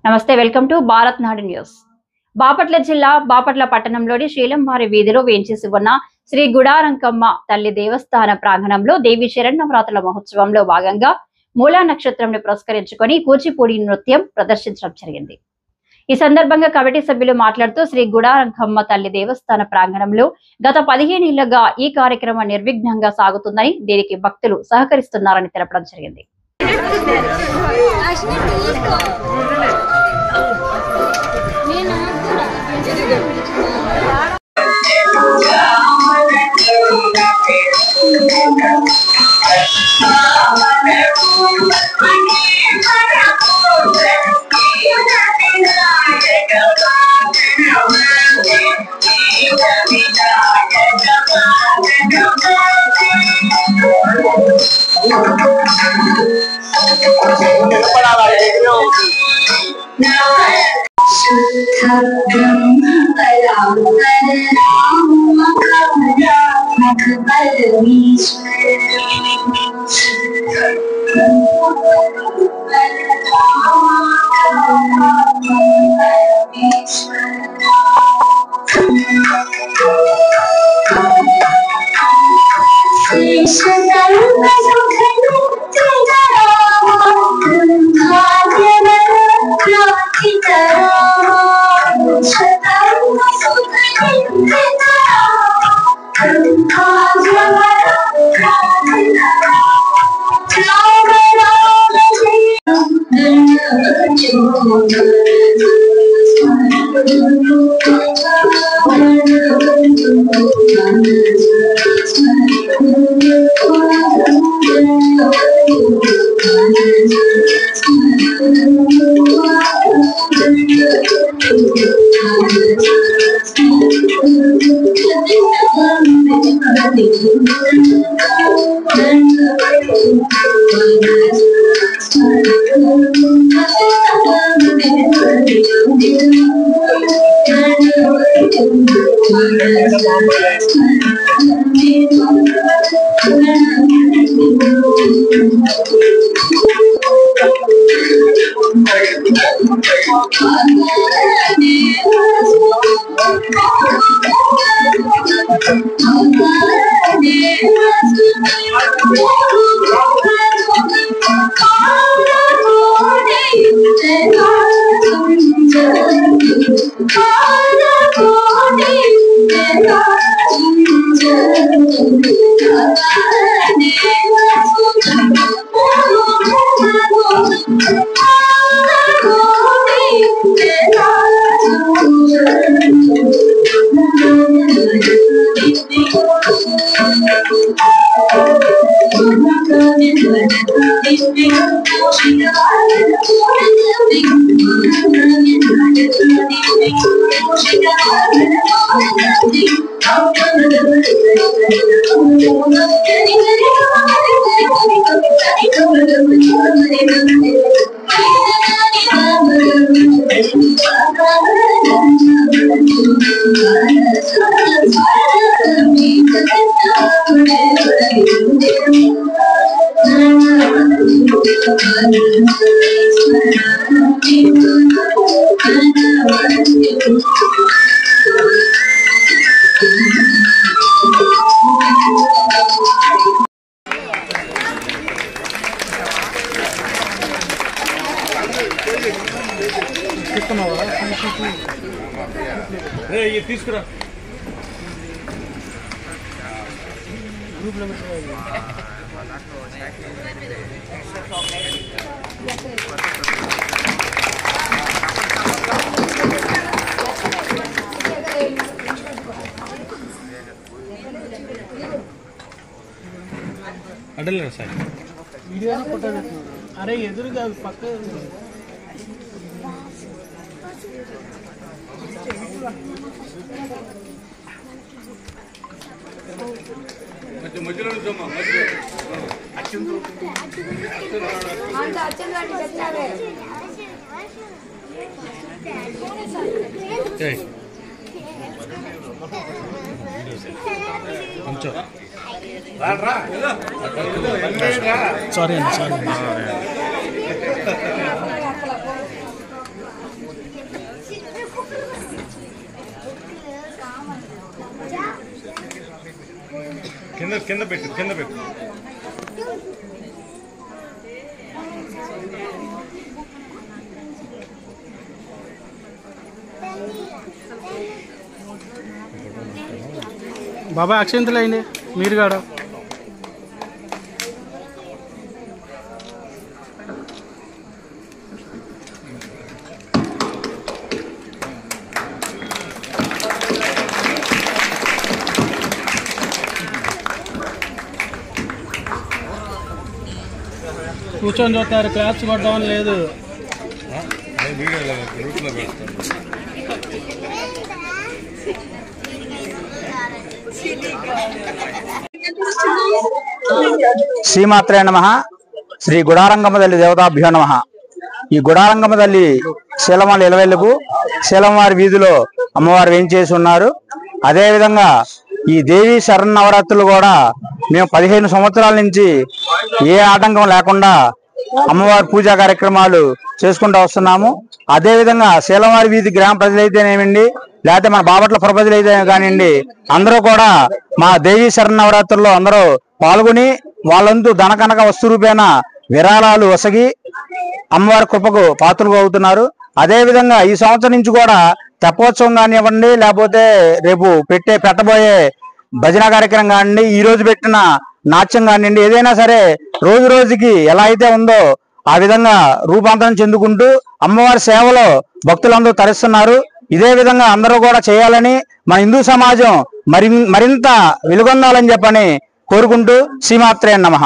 నమస్తే, welcome to Bharat నాడు news. Bapatla జిల్లా బాపట్ల పట్టణంలోని శ్రీలంవారి వీధిలో వేంచేసి ఉన్న శ్రీ గుడారంకమ్మ తల్లి దేవస్థాన ప్రాంగణంలో దేవి శరన్నవరాత్రుల మహోత్సవంలో భాగంగా మూలా నక్షత్రంను పురస్కరించుకొని కూచిపూడి నృత్యం ప్రదర్శించడం జరిగింది. ఈ సందర్భంగా కమిటీ సభ్యులు మాట్లాడుతూ శ్రీ గుడారంకమ్మ తల్లి దేవస్థాన ప్రాంగణంలో గత 15 ఏళ్లుగా ఈ కార్యక్రమం నిర్విఘ్నంగా సాగుతుందని, దీనికి భక్తులు సహకరిస్తున్నారని తెలపడం జరిగింది. తీసుకురా అడలేరా సార్ వీడియో ఫోటో అరే ఎదురుగా పక్క మధ్యలో సారీ. కింద పెట్టు బాబా అక్షంతలు అయింది మీరు కాడ కూర్చొని చూస్తారు క్లాప్స్ కొట్టడం లేదు శ్రీమాత్రే నమః. శ్రీ గుడారంగమ్మ తల్లి దేవతాభ్యో నమః. ఈ గుడారంగమ్మ తల్లి శీలమాల ఇలవెల్లుకు శీలవారి వీధిలో అమ్మవారు వేయించేసి ఉన్నారు. అదేవిధంగా ఈ దేవీ శరన్నవరాత్రులు కూడా మేము 15 సంవత్సరాల నుంచి ఏ ఆటంకం లేకుండా అమ్మవారి పూజా కార్యక్రమాలు చేసుకుంటూ వస్తున్నాము. అదేవిధంగా శీలవారి వీధి గ్రామ ప్రజలైతేనేమండి, లేకపోతే మన బాపట్ల ప్రజలు అయితే కానివ్వండి, అందరూ కూడా మా దేవీ శరన్నవరాత్రుల్లో అందరూ పాల్గొని వాళ్ళంతూ ధనకనక వస్తు రూపేణ విరాళాలు వసగి అమ్మవారి కృపకు పాత్రలు అవుతున్నారు. అదేవిధంగా ఈ సంవత్సరం నుంచి కూడా తెప్పోత్సవం కానివ్వండి, లేకపోతే రేపు పెట్టబోయే భజన కార్యక్రమం కానివ్వండి, ఈ రోజు పెట్టిన నాట్యం కానివ్వండి, ఏదైనా సరే రోజు రోజుకి ఎలా అయితే ఉందో ఆ విధంగా రూపాంతరం చెందుకుంటూ అమ్మవారి సేవలో భక్తులందరూ తరిస్తున్నారు. ఇదే విధంగా అందరూ కూడా చేయాలని, మన హిందూ సమాజం మరింత వెలుగొందాలని చెప్పని కోరుకుంటూ శ్రీమాత్రే నమః.